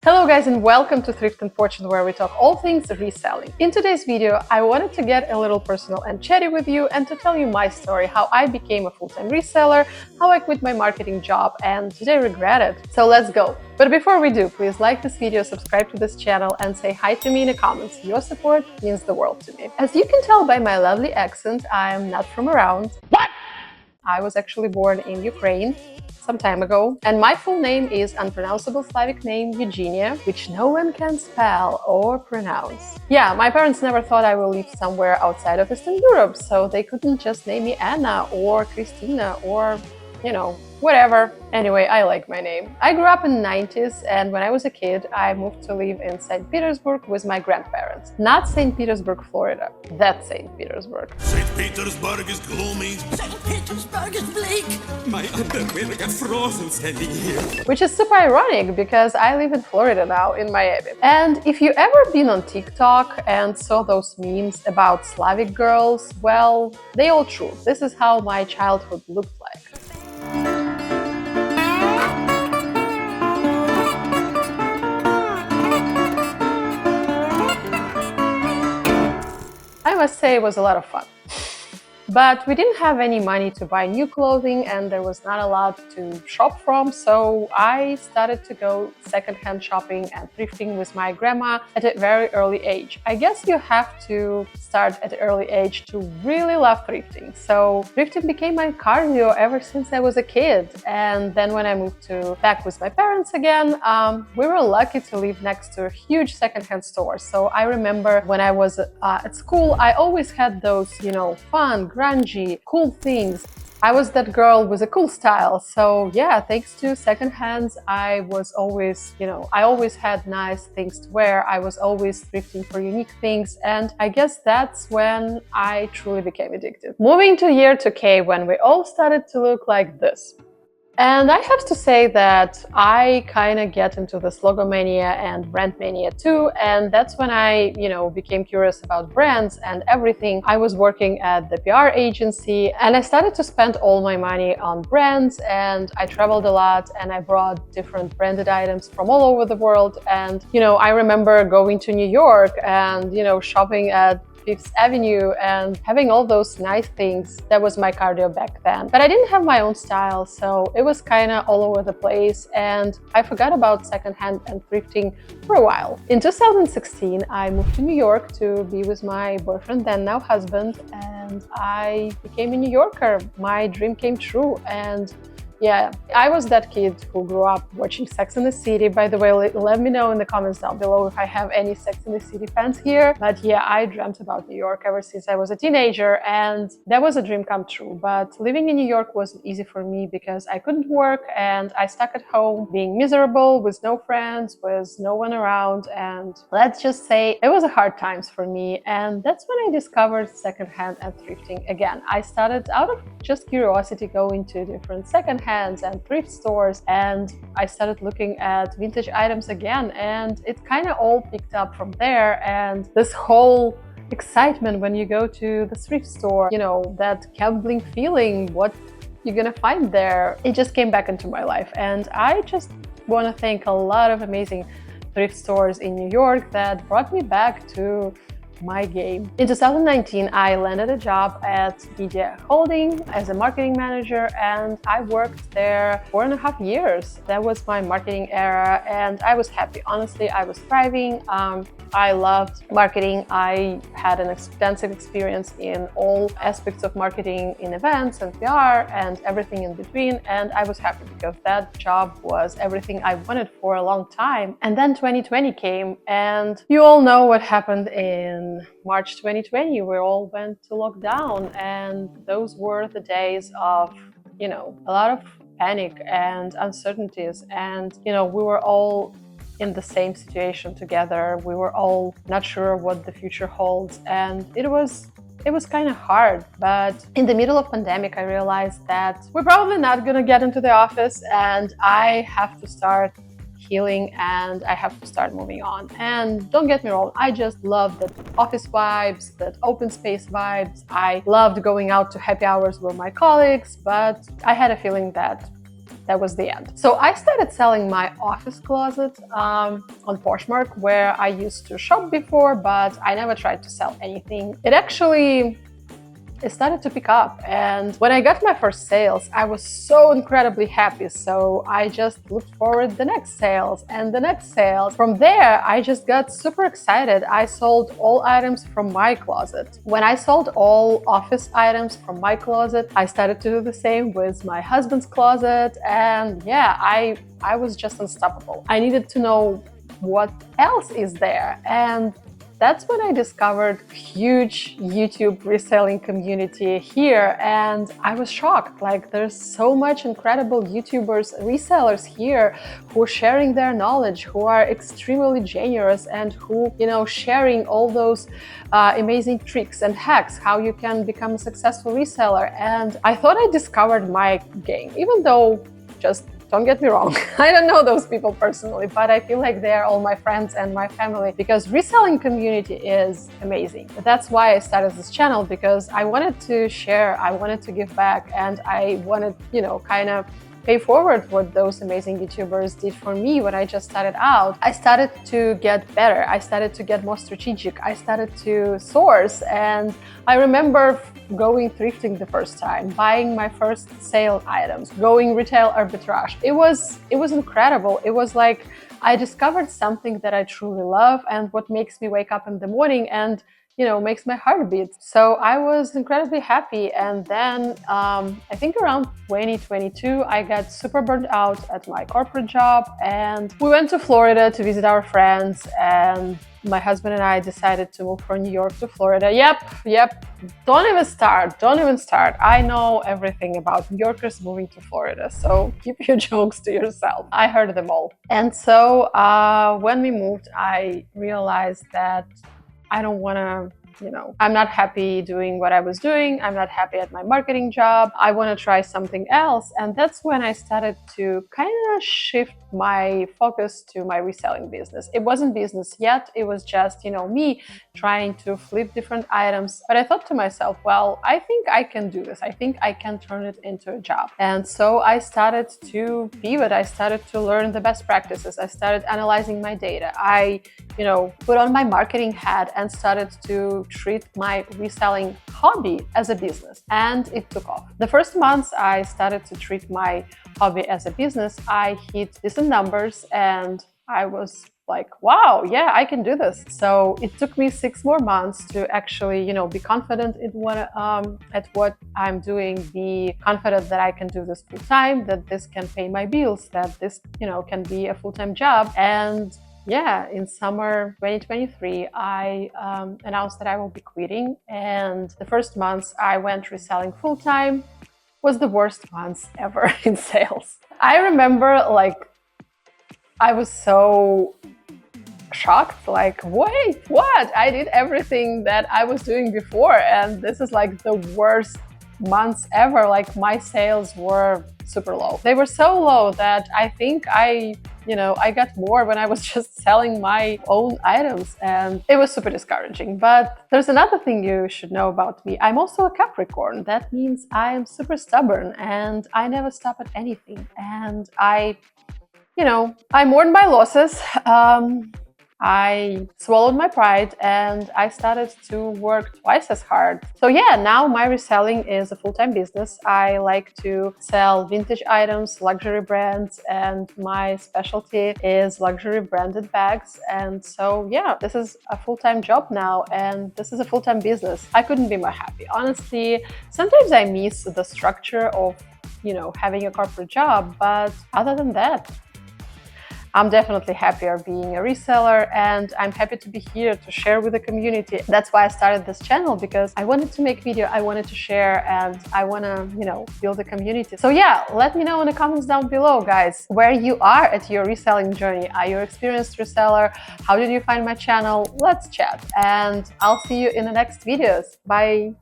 Hello guys and welcome to Thrift and Fortune, where we talk all things reselling. In today's video, I wanted to get a little personal and chatty with you and to tell you my story, how I became a full-time reseller, how I quit my marketing job and today regret it. So let's go. But before we do, please like this video, subscribe to this channel and say hi to me in the comments. Your support means the world to me. As you can tell by my lovely accent, I'm not from around. What? I was actually born in Ukraine some time ago, and my full name is unpronounceable Slavic name Eugenia, which no one can spell or pronounce. Yeah, my parents never thought I will live somewhere outside of Eastern Europe, so they couldn't just name me Anna or Christina or, whatever. Anyway, I like my name. I grew up in the 90s, and when I was a kid, I moved to live in St. Petersburg with my grandparents. Not St. Petersburg, Florida. That's St. Petersburg. St. Petersburg is gloomy. St. Petersburg is bleak. My underwear got frozen standing here. Which is super ironic because I live in Florida now, in Miami. And if you ever been on TikTok and saw those memes about Slavic girls, well, they all true. This is how my childhood looked like. I must say it was a lot of fun. But we didn't have any money to buy new clothing and there was not a lot to shop from, so I started to go secondhand shopping and thrifting with my grandma at a very early age. I guess you have to start at an early age to really love thrifting. So thrifting became my cardio ever since I was a kid. And then when I moved back with my parents again, we were lucky to live next to a huge secondhand store. So I remember when I was at school, I always had those, fun, grungy, cool things. I was that girl with a cool style. So yeah, thanks to secondhands, I was always, I always had nice things to wear. I was always thrifting for unique things. And I guess that's when I truly became addicted. Moving to year 2K, when we all started to look like this. And I have to say that I kind of get into this logo mania and brand mania too. And that's when I, became curious about brands and everything. I was working at the PR agency and I started to spend all my money on brands, and I traveled a lot and I brought different branded items from all over the world. And, I remember going to New York and, shopping at Fifth Avenue and having all those nice things. That was my cardio back then. But I didn't have my own style, so it was kind of all over the place and I forgot about secondhand and thrifting for a while. In 2016, I moved to New York to be with my boyfriend, then now husband, and I became a New Yorker. My dream came true. And yeah, I was that kid who grew up watching Sex and the City. By the way, let me know in the comments down below if I have any Sex and the City fans here. But yeah, I dreamt about New York ever since I was a teenager, and that was a dream come true. But living in New York wasn't easy for me because I couldn't work and I stuck at home being miserable with no friends, with no one around. And let's just say it was a hard times for me. And that's when I discovered secondhand and thrifting again. I started out of just curiosity going to different secondhand and thrift stores, and I started looking at vintage items again, and it kind of all picked up from there. And this whole excitement when you go to the thrift store, that gambling feeling, what you're gonna find there, it just came back into my life. And I just want to thank a lot of amazing thrift stores in New York that brought me back to my game. In 2019, I landed a job at Media Holding as a marketing manager, and I worked there 4.5 years. That was my marketing era, and I was happy. Honestly, I was thriving. I loved marketing. I had an extensive experience in all aspects of marketing, in events and PR and everything in between, and I was happy because that job was everything I wanted for a long time. And then 2020 came, and you all know what happened in March 2020. We all went to lockdown, and those were the days of, a lot of panic and uncertainties. And, we were all in the same situation together. We were all not sure what the future holds, and it was kind of hard. But in the middle of pandemic, I realized that we're probably not gonna get into the office, and I have to start healing and I have to start moving on. And don't get me wrong, I just love that office vibes, that open space vibes. I loved going out to happy hours with my colleagues, but I had a feeling that that was the end. So I started selling my office closet on Poshmark, where I used to shop before, but I never tried to sell anything. It started to pick up, and when I got my first sales, I was so incredibly happy. So I just looked forward the next sales and the next sales. From there, I just got super excited. I sold all items from my closet. When I sold all office items from my closet, I started to do the same with my husband's closet, and yeah, I was just unstoppable. I needed to know what else is there, and that's when I discovered huge YouTube reselling community here, and I was shocked. Like, there's so much incredible YouTubers, resellers here who are sharing their knowledge, who are extremely generous, and who, sharing all those amazing tricks and hacks, how you can become a successful reseller. And I thought I discovered my game, even though, just don't get me wrong, I don't know those people personally, but I feel like they're all my friends and my family, because reselling community is amazing. That's why I started this channel, because I wanted to share, I wanted to give back, and I wanted, kind of pay forward what those amazing YouTubers did for me when I just started out. I started to get better. I started to get more strategic. I started to source, and I remember going thrifting the first time, buying my first sale items, going retail arbitrage. It was incredible. It was like I discovered something that I truly love, and what makes me wake up in the morning and makes my heart beat. So I was incredibly happy. And then I think around 2022, I got super burnt out at my corporate job, and we went to Florida to visit our friends, and my husband and I decided to move from New York to Florida. Yep. Don't even start. I know everything about New Yorkers moving to Florida, so keep your jokes to yourself. I heard them all. And so when we moved, I realized that I don't want to, I'm not happy doing what I was doing. I'm not happy at my marketing job. I want to try something else. And that's when I started to kind of shift my focus to my reselling business. It wasn't business yet. It was just, me trying to flip different items. But I thought to myself, well, I think I can do this. I think I can turn it into a job. And so I started to pivot. I started to learn the best practices. I started analyzing my data. I, put on my marketing hat and started to treat my reselling hobby as a business. And it took off. The first months I started to treat my hobby as a business, I hit decent numbers, and I was like, wow, yeah, I can do this. So it took me 6 more months to actually, be confident in at what I'm doing, be confident that I can do this full time, that this can pay my bills, that this, can be a full-time job. And yeah, in summer 2023, I announced that I will be quitting. And the first months I went reselling full-time was the worst months ever in sales. I remember, I was so shocked, wait, what? I did everything that I was doing before, and this is the worst months ever. My sales were super low. They were so low that I think I got more when I was just selling my own items, and it was super discouraging. But there's another thing you should know about me. I'm also a Capricorn. That means I am super stubborn, and I never stop at anything. And I mourned my losses. I swallowed my pride, and I started to work twice as hard. So yeah, now my reselling is a full-time business. I like to sell vintage items, luxury brands, and my specialty is luxury branded bags. And so yeah, this is a full-time job now, and this is a full-time business. I couldn't be more happy. Honestly, sometimes I miss the structure of, having a corporate job, but other than that, I'm definitely happier being a reseller, and I'm happy to be here to share with the community. That's why I started this channel, because I wanted to make video, I wanted to share, and I want to, build a community. So yeah, let me know in the comments down below, guys, where you are at your reselling journey. Are you an experienced reseller? How did you find my channel? Let's chat, and I'll see you in the next videos. Bye.